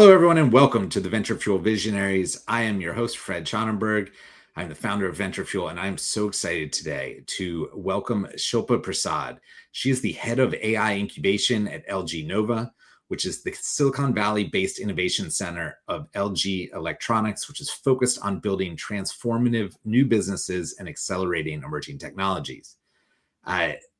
Hello, everyone, and welcome to the Venture Fuel Visionaries. I am your host, Fred Schonenberg. I'm the founder of Venture Fuel, and I'm so excited today to welcome Shilpa Prasad. She is the head of AI incubation at LG Nova, which is the Silicon Valley-based innovation center of LG Electronics, which is focused on building transformative new businesses and accelerating emerging technologies.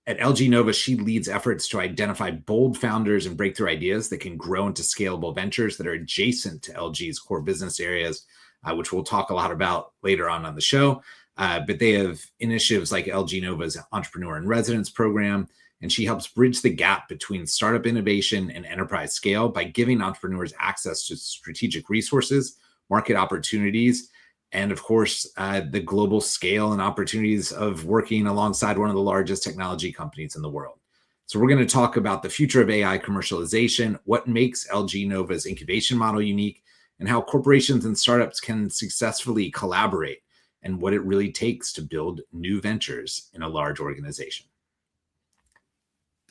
At LG Nova, she leads efforts to identify bold founders and breakthrough ideas that can grow into scalable ventures that are adjacent to LG's core business areas, which we'll talk a lot about later on the show. But they have initiatives like LG Nova's Entrepreneur in Residence program, and she helps bridge the gap between startup innovation and enterprise scale by giving entrepreneurs access to strategic resources, market opportunities, and of course, the global scale and opportunities of working alongside one of the largest technology companies in the world. So we're going to talk about the future of AI commercialization, what makes LG Nova's incubation model unique, and how corporations and startups can successfully collaborate, and what it really takes to build new ventures in a large organization.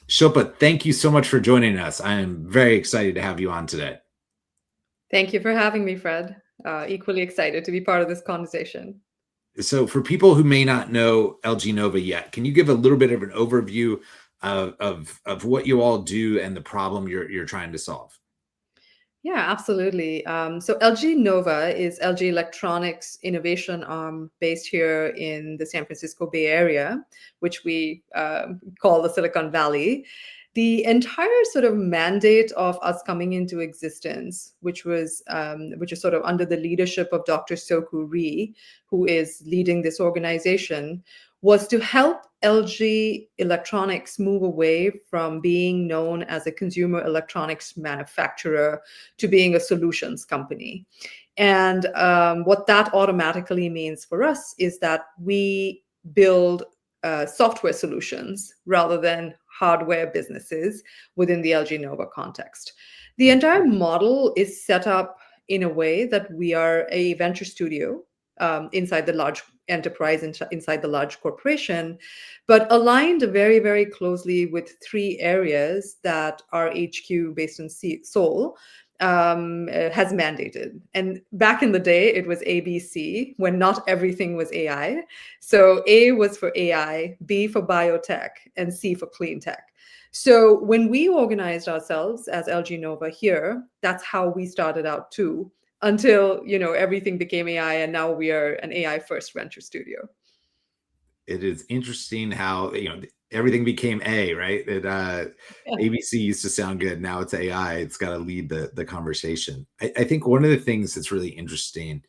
Shilpa, thank you so much for joining us. I am very excited to have you on today. Thank you for having me, Fred. Equally excited to be part of this conversation. So for people who may not know LG Nova yet, can you give a little bit of an overview of what you all do and the problem you're trying to solve? Yeah, absolutely. So LG Nova is LG Electronics innovation arm based here in the San Francisco Bay Area, which we call the Silicon Valley. The entire sort of mandate of us coming into existence, which is sort of under the leadership of Dr. Soku Ri, who is leading this organization, was to help LG Electronics move away from being known as a consumer electronics manufacturer to being a solutions company. And what that automatically means for us is that we build software solutions rather than hardware businesses within the LG Nova context. The entire model is set up in a way that we are a venture studio inside the large enterprise, inside the large corporation, but aligned very, very closely with three areas that our HQ based in Seoul has mandated. And back in the day, it was ABC, when not everything was AI. So A was for AI, B for biotech, and C for clean tech. So when we organized ourselves as LG Nova here, that's how we started out too, until everything became AI, and now we are an AI first venture studio. It is interesting how everything became A, right? ABC used to sound good. Now it's AI. It's got to lead the conversation. I think one of the things that's really interesting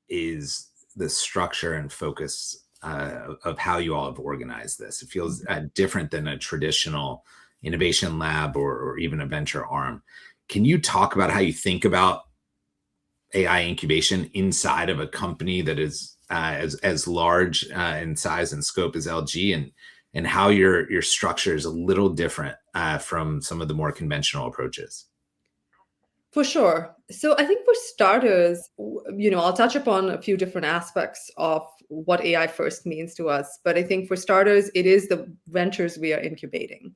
is the structure and focus of how you all have organized this. It feels different than a traditional innovation lab or even a venture arm. Can you talk about how you think about AI incubation inside of a company that is as large in size and scope as LG, and how your structure is a little different from some of the more conventional approaches? For sure. So I think for starters, I'll touch upon a few different aspects of what AI first means to us. But I think for starters, it is the ventures we are incubating.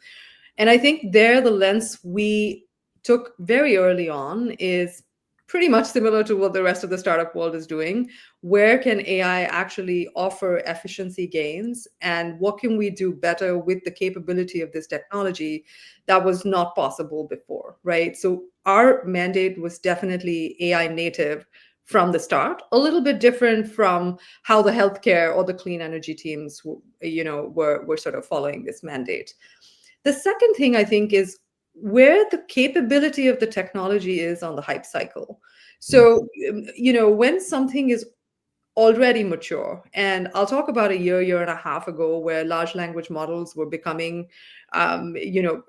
And I think there, the lens we took very early on is pretty much similar to what the rest of the startup world is doing. Where can AI actually offer efficiency gains? And what can we do better with the capability of this technology that was not possible before, right? So our mandate was definitely AI native from the start, a little bit different from how the healthcare or the clean energy teams, were sort of following this mandate. The second thing I think is where the capability of the technology is on the hype cycle. So, when something is already mature, and I'll talk about a year and a half ago, where large language models were becoming, the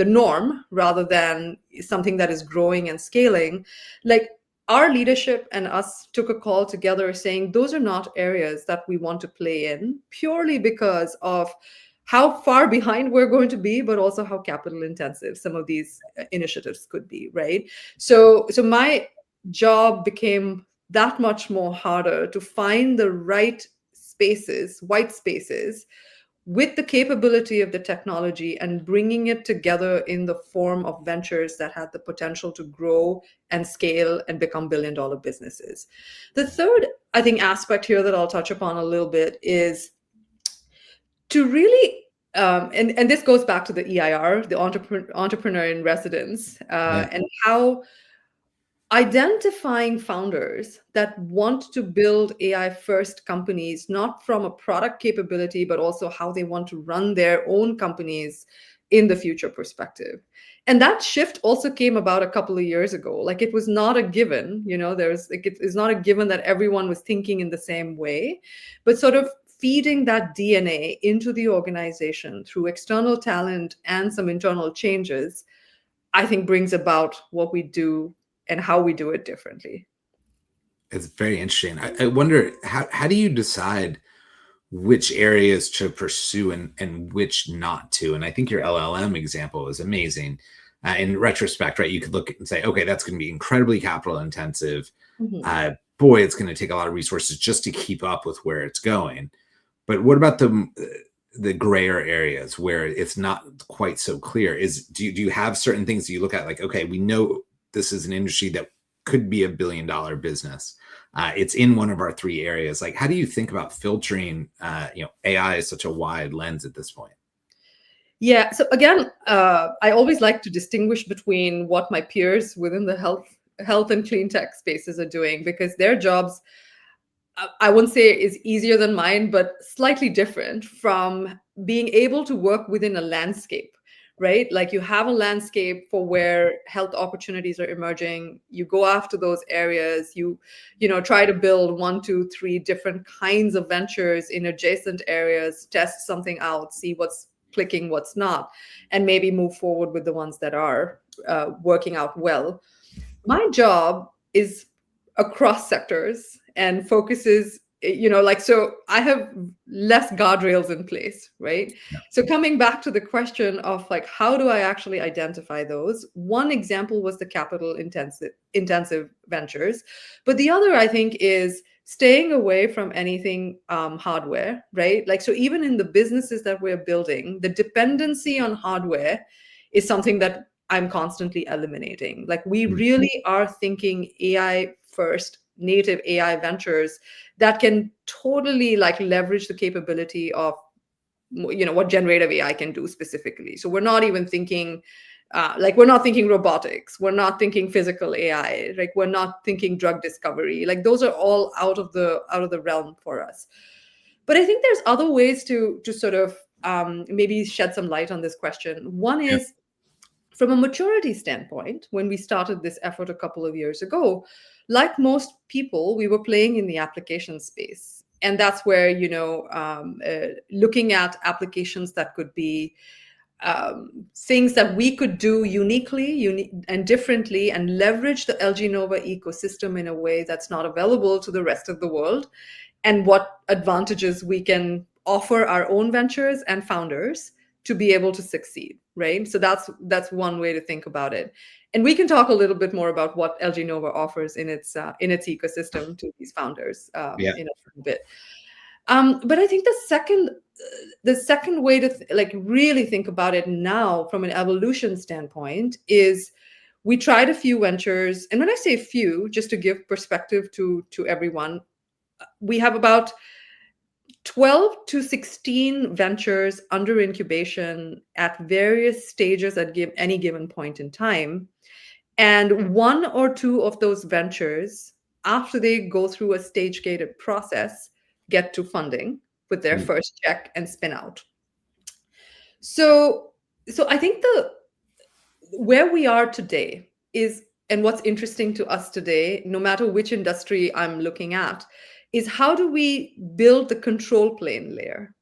norm rather than something that is growing and scaling. Like, our leadership and us took a call together saying those are not areas that we want to play in, purely because of how far behind we're going to be, but also how capital intensive some of these initiatives could be, right? So my job became that much more harder to find the right spaces, white spaces, with the capability of the technology and bringing it together in the form of ventures that had the potential to grow and scale and become billion-dollar businesses. The third, I think, aspect here that I'll touch upon a little bit is to really and this goes back to the EIR, the entrepreneur in residence, Yeah. and how identifying founders that want to build AI first companies, not from a product capability, but also how they want to run their own companies in the future perspective. And that shift also came about a couple of years ago. Like it was not a given, there's like it's not a given that everyone was thinking in the same way, but sort of feeding that DNA into the organization through external talent and some internal changes, I think brings about what we do and how we do it differently. It's very interesting. I wonder how do you decide which areas to pursue and which not to? And I think your LLM example is amazing. In retrospect, right, you could look and say, okay, that's going to be incredibly capital intensive. Mhm. Boy, it's going to take a lot of resources just to keep up with where it's going. But what about the grayer areas where it's not quite so clear? Do you have certain things that you look at like, okay, we know this is an industry that could be $1 billion business. It's in one of our three areas. Like, how do you think about filtering? AI is such a wide lens at this point. Yeah. So again, I always like to distinguish between what my peers within the health and clean tech spaces are doing, because their jobs, I wouldn't say is easier than mine, but slightly different from being able to work within a landscape, right? Like you have a landscape for where health opportunities are emerging. You go after those areas. Try to build one, two, three different kinds of ventures in adjacent areas, test something out, see what's clicking, what's not, and maybe move forward with the ones that are working out well. My job is across sectors and focuses, like, so I have less guardrails in place, right? Yeah. So coming back to the question of like, how do I actually identify those? One example was the capital intensive ventures, but the other, I think, is staying away from anything hardware, right? Like, so even in the businesses that we're building, the dependency on hardware is something that I'm constantly eliminating. Like we Mm. really are thinking AI first, native AI ventures that can totally like leverage the capability of what generative AI can do specifically. So we're not even thinking like we're not thinking robotics, we're not thinking physical AI, like we're not thinking drug discovery. Like those are all out of the realm for us. But I think there's other ways to sort of maybe shed some light on this question. One Yeah. is from a maturity standpoint, when we started this effort a couple of years ago, like most people, we were playing in the application space. And that's where, looking at applications that could be things that we could do and differently and leverage the LG Nova ecosystem in a way that's not available to the rest of the world, and what advantages we can offer our own ventures and founders to be able to succeed, right? So that's one way to think about it. And we can talk a little bit more about what LG Nova offers in its ecosystem to these founders Yeah. in a little bit. But I think the second way to like really think about it now from an evolution standpoint is we tried a few ventures, and when I say few, just to give perspective to everyone, we have about 12 to 16 ventures under incubation at various stages at any given point in time. And one or two of those ventures, after they go through a stage gated process, get to funding with their Mm. first check and spin out. So I think the where we are today is, and what's interesting to us today, no matter which industry I'm looking at, is how do we build the control plane layer?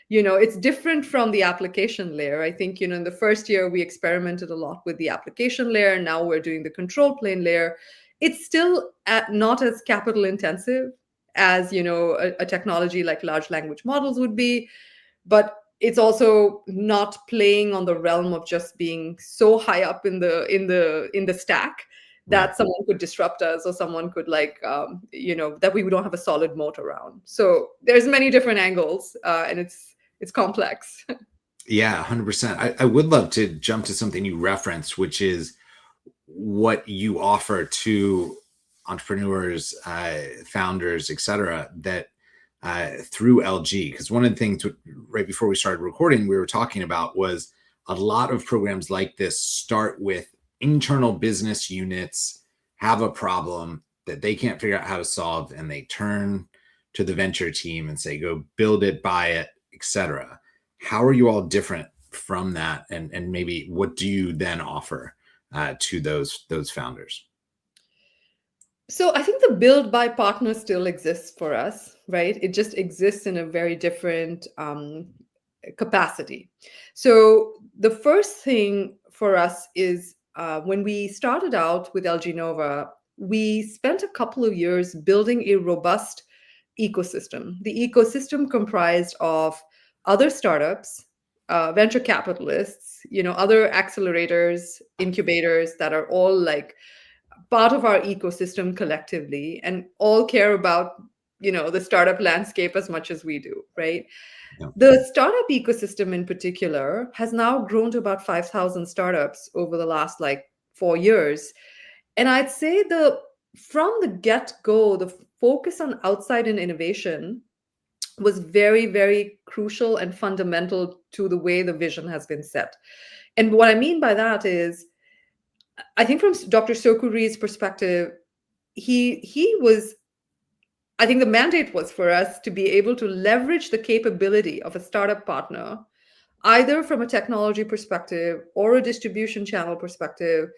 It's different from the application layer. I think, in the first year, we experimented a lot with the application layer. Now we're doing the control plane layer. It's still not as capital intensive as, a technology like large language models would be, but it's also not playing on the realm of just being so high up in the stack Right. that someone could disrupt us, or someone could like that we don't have a solid moat around. So there's many different angles, and it's it's complex. Yeah, 100%. I would love to jump to something you referenced, which is what you offer to entrepreneurs, founders, et cetera, that through LG. Because one of the things right before we started recording, we were talking about was a lot of programs like this start with internal business units have a problem that they can't figure out how to solve, and they turn to the venture team and say, go build it, buy it, et cetera. How are you all different from that? And maybe what do you then offer to those founders? So I think the build by partner still exists for us, right? It just exists in a very different capacity. So the first thing for us is when we started out with LG Nova, we spent a couple of years building a robust ecosystem. The ecosystem comprised of other startups, venture capitalists, other accelerators, incubators that are all like part of our ecosystem collectively and all care about the startup landscape as much as we do, right? Yeah. The startup ecosystem in particular has now grown to about 5,000 startups over the last like 4 years. And I'd say from the get-go, the focus on outside and innovation was very, very crucial and fundamental to the way the vision has been set. And what I mean by that is, I think from Dr. Sokuri's perspective, he was, I think the mandate was for us to be able to leverage the capability of a startup partner, either from a technology perspective or a distribution channel perspective,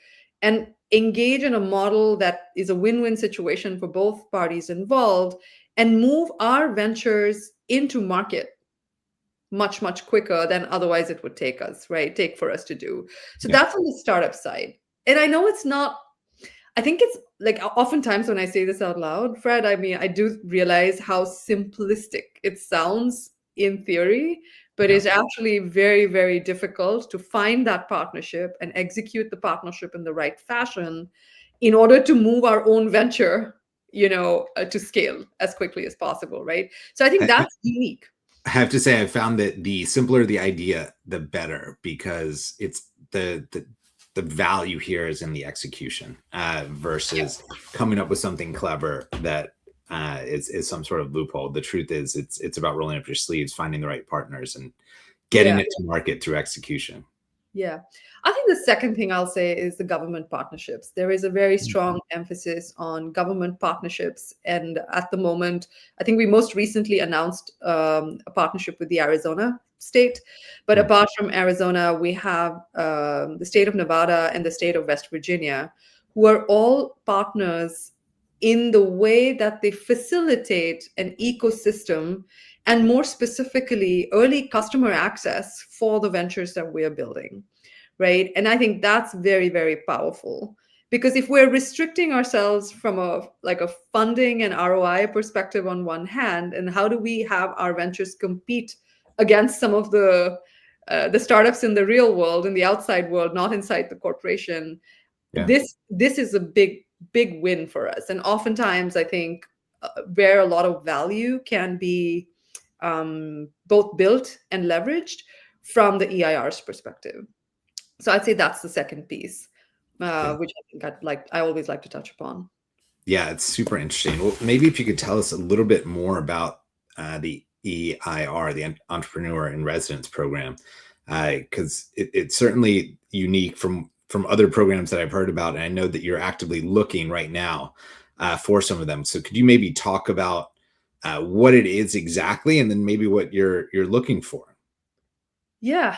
and engage in a model that is a win-win situation for both parties involved, and move our ventures into market much, much quicker than otherwise it would take us, right? Take for us to do. So Yeah. that's on the startup side. And I know it's not, I think it's like oftentimes when I say this out loud, Fred, I mean, I do realize how simplistic it sounds in theory, but Yeah. it's actually very, very difficult to find that partnership and execute the partnership in the right fashion in order to move our own venture, to scale as quickly as possible, right? So I think I that's unique. I have to say, I found that the simpler the idea, the better, because it's the value here is in the execution versus coming up with something clever that is some sort of loophole. The truth is, it's about rolling up your sleeves, finding the right partners, and getting Yeah. it to market through execution. Yeah. I think the second thing I'll say is the government partnerships. There is a very strong emphasis on government partnerships. And at the moment, I think we most recently announced a partnership with the Arizona state. But Mm. apart from Arizona, we have the state of Nevada and the state of West Virginia, who are all partners in the way that they facilitate an ecosystem and more specifically early customer access for the ventures that we're building, right? And I think that's very, very powerful, because if we're restricting ourselves from a funding and ROI perspective on one hand, and how do we have our ventures compete against some of the startups in the real world, in the outside world, not inside the corporation, Yeah. this is a big win for us. And oftentimes I think where a lot of value can be both built and leveraged from the EIR's perspective. So I'd say that's the second piece, Yeah. which I think I always like to touch upon. Yeah, it's super interesting. Well, maybe if you could tell us a little bit more about the EIR, the Entrepreneur in Residence program, because it's certainly unique from other programs that I've heard about, and I know that you're actively looking right now for some of them. So could you maybe talk about what it is exactly, and then maybe what you're looking for? Yeah.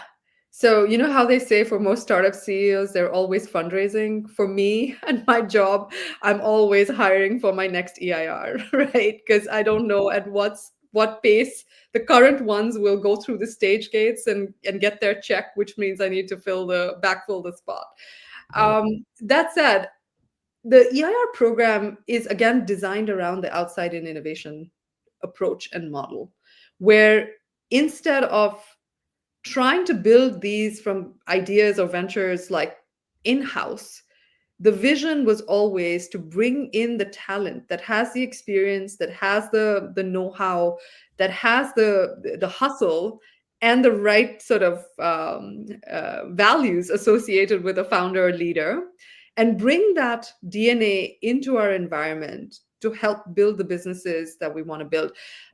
So, you know how they say for most startup CEOs, they're always fundraising. For me and my job, I'm always hiring for my next EIR, right? Because I don't know at what pace the current ones will go through the stage gates and get their check, which means I need to backfill the spot. Right. That said, the EIR program is again designed around the outside in innovation approach and model, where instead of trying to build these from ideas or ventures like in-house, the vision was always to bring in the talent that has the experience, that has the know-how, that has the hustle, and the right sort of values associated with a founder or leader, and bring that DNA into our environment to help build the businesses that we want to build.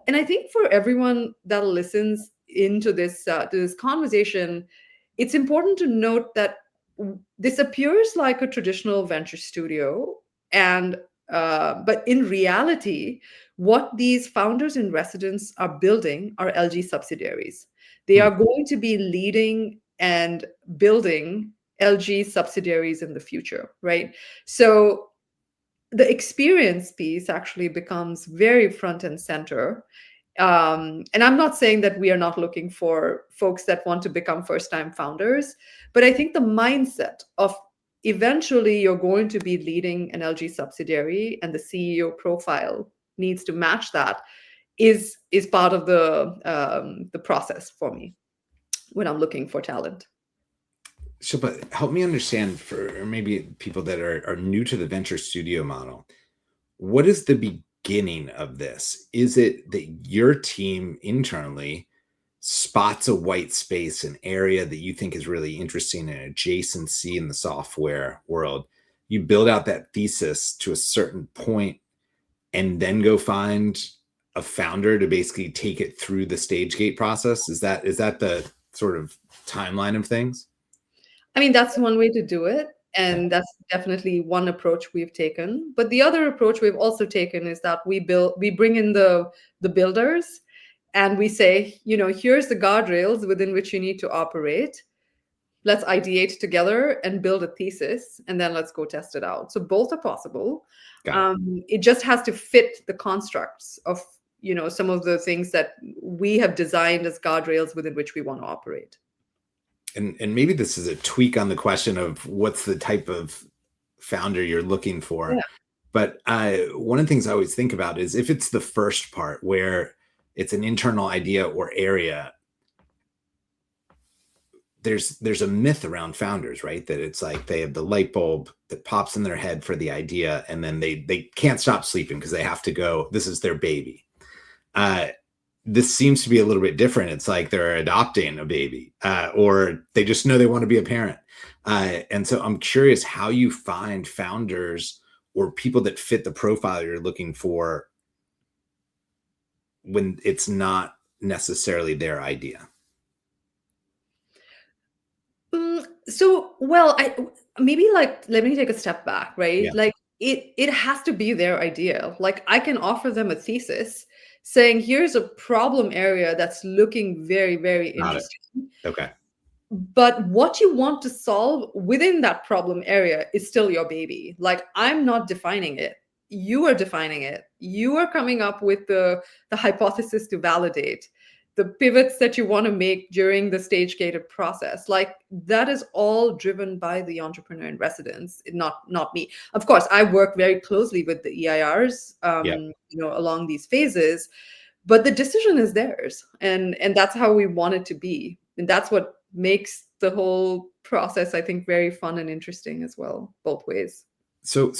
And I think for everyone that listens into this to this conversation, it's important to note that this appears like a traditional venture studio, and but in reality, what these founders in residence are building are LG subsidiaries. They Hmm. are going to be leading and building LG subsidiaries in the future, right? So the experience piece actually becomes very front and center. And I'm not saying that we are not looking for folks that want to become first time founders, but I think the mindset of eventually you're going to be leading an LG subsidiary and the CEO profile needs to match that is part of the process for me when I'm looking for talent. Shilpa, help me understand for maybe people that are new to the venture studio model. What is the beginning of this? Is it that your team internally spots a white space, an area that you think is really interesting, an adjacency in the software world? You build out that thesis to a certain point and then go find a founder to basically take it through the stage gate process? Is that the sort of timeline of things? I mean, that's one way to do it. Yeah, And that's definitely one approach we've taken. But the other approach we've also taken is that we bring in the builders, and we say, here's the guardrails within which you need to operate. Let's ideate together and build a thesis, and then let's go test it out. So both are possible. got it. It just has to fit the constructs of, some of the things that we have designed as guardrails within which we want to operate. And maybe this is a tweak on the question of what's the type of founder you're looking for. Yeah. But one of the things I always think about is if it's the first part where it's an internal idea or area, there's a myth around founders, right? That it's like they have the light bulb that pops in their head for the idea, and then they can't stop sleeping because they have to go. This is their baby. Uh, this seems to be a little bit different. It's like they're adopting a baby, or they just know they want to be a parent. And so I'm curious how you find founders or people that fit the profile you're looking for when it's not necessarily their idea. So, well, I maybe like let me take a step back, right? Yeah, Like it has to be their idea. Like I can offer them a thesis saying, here's a problem area that's looking very, very got it. interesting. Okay. But what you want to solve within that problem area is still your baby. Like I'm not defining it. You are defining it. You are coming up with the hypothesis to validate the pivots that you want to make during the stage gated process. Like that is all driven by the entrepreneur in residence, not me. Of course, I work very closely with the EIRs, Yeah. along these phases, but the decision is theirs, and that's how we want it to be, and that's what makes the whole process, I think, very fun and interesting as well, both ways. So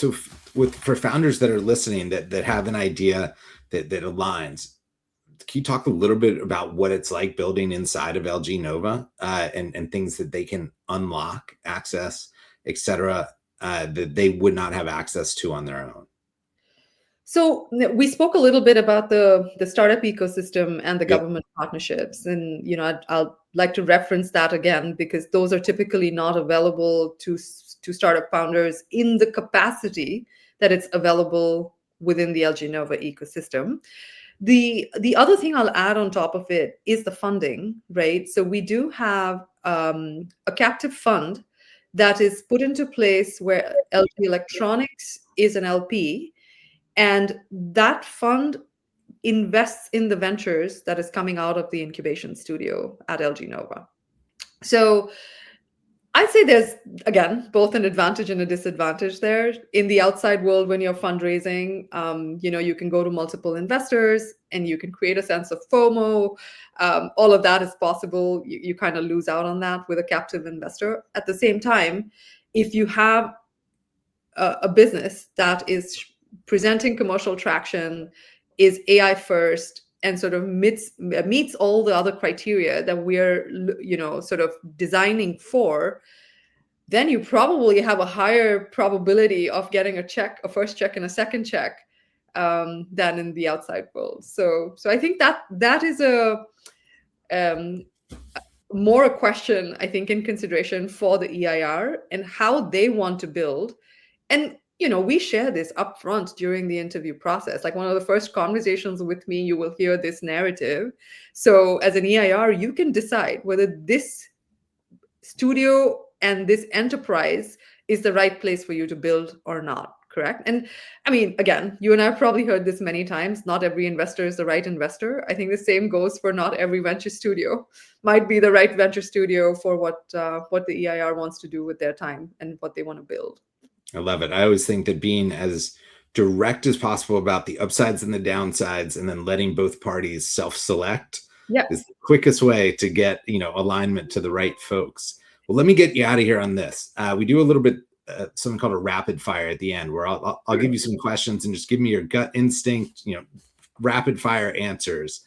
with for founders that are listening that have an idea that aligns, can you talk a little bit about what it's like building inside of LG Nova, and things that they can unlock, access, etc., that they would not have access to on their own? So we spoke a little bit about the startup ecosystem and the Yep. government partnerships, and I'll like to reference that again because those are typically not available to startup founders in the capacity that it's available within the LG Nova ecosystem. The other thing I'll add on top of it is the funding, right? So we do have a captive fund that is put into place where LG Electronics is an LP, and that fund invests in the ventures that is coming out of the incubation studio at LG Nova. So I'd say there's, again, both an advantage and a disadvantage there. In the outside world, when you're fundraising, you can go to multiple investors and you can create a sense of FOMO. All of that is possible. You kind of lose out on that with a captive investor. At the same time, if you have a business that is presenting commercial traction, is AI first, and sort of meets all the other criteria that we're, sort of designing for, then you probably have a higher probability of getting a first check and a second check, than in the outside world. So I think that is um, more a question, I think, in consideration for the EIR and how they want to build. And we share this upfront during the interview process. Like, one of the first conversations with me, you will hear this narrative. So as an EIR, you can decide whether this studio and this enterprise is the right place for you to build or not. Correct? And I mean, again, you and I have probably heard this many times. Not every investor is the right investor. I think the same goes for not every venture studio might be the right venture studio for what the EIR wants to do with their time and what they want to build. I love it. I always think that being as direct as possible about the upsides and the downsides, and then letting both parties self-select, Yeah. is the quickest way to get alignment to the right folks. Well, let me get you out of here on this. We do a little bit something called a rapid fire at the end, where I'll give you some questions and just give me your gut instinct, rapid fire answers.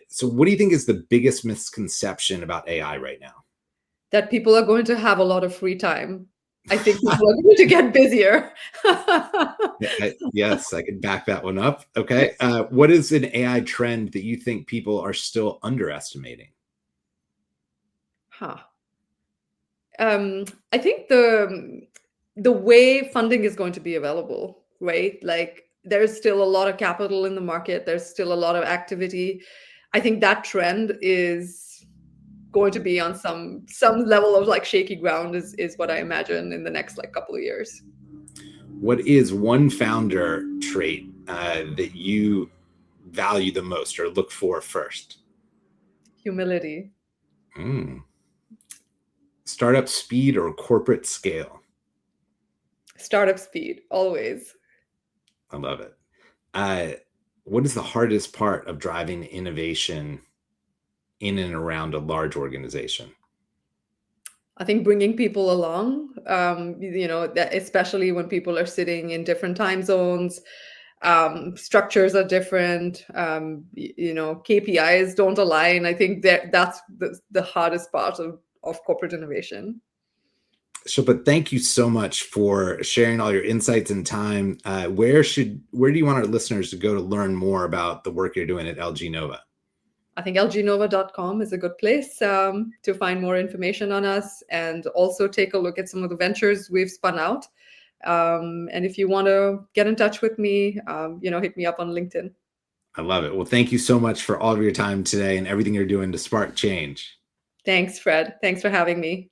So what do you think is the biggest misconception about AI right now? That people are going to have a lot of free time. I think people are going to get busier. Yes, I can back that one up. Okay. What is an AI trend that you think people are still underestimating? Huh. I think the way funding is going to be available, right? Like, there's still a lot of capital in the market. There's still a lot of activity. I think that trend is going to be on some level of like shaky ground, is what I imagine in the next like couple of years. What is one founder trait that you value the most or look for first? Humility. Mm. Startup speed or corporate scale? Startup speed, always. I love it. What is the hardest part of driving innovation in and around a large organization? I think bringing people along, that especially when people are sitting in different time zones, structures are different, KPIs don't align. I think that's the hardest part of corporate innovation. Shilpa, thank you so much for sharing all your insights and time. Where do you want our listeners to go to learn more about the work you're doing at LG Nova? I think lgnova.com is a good place to find more information on us, and also take a look at some of the ventures we've spun out. And if you want to get in touch with me, hit me up on LinkedIn. I love it. Well, thank you so much for all of your time today and everything you're doing to spark change. Thanks, Fred. Thanks for having me.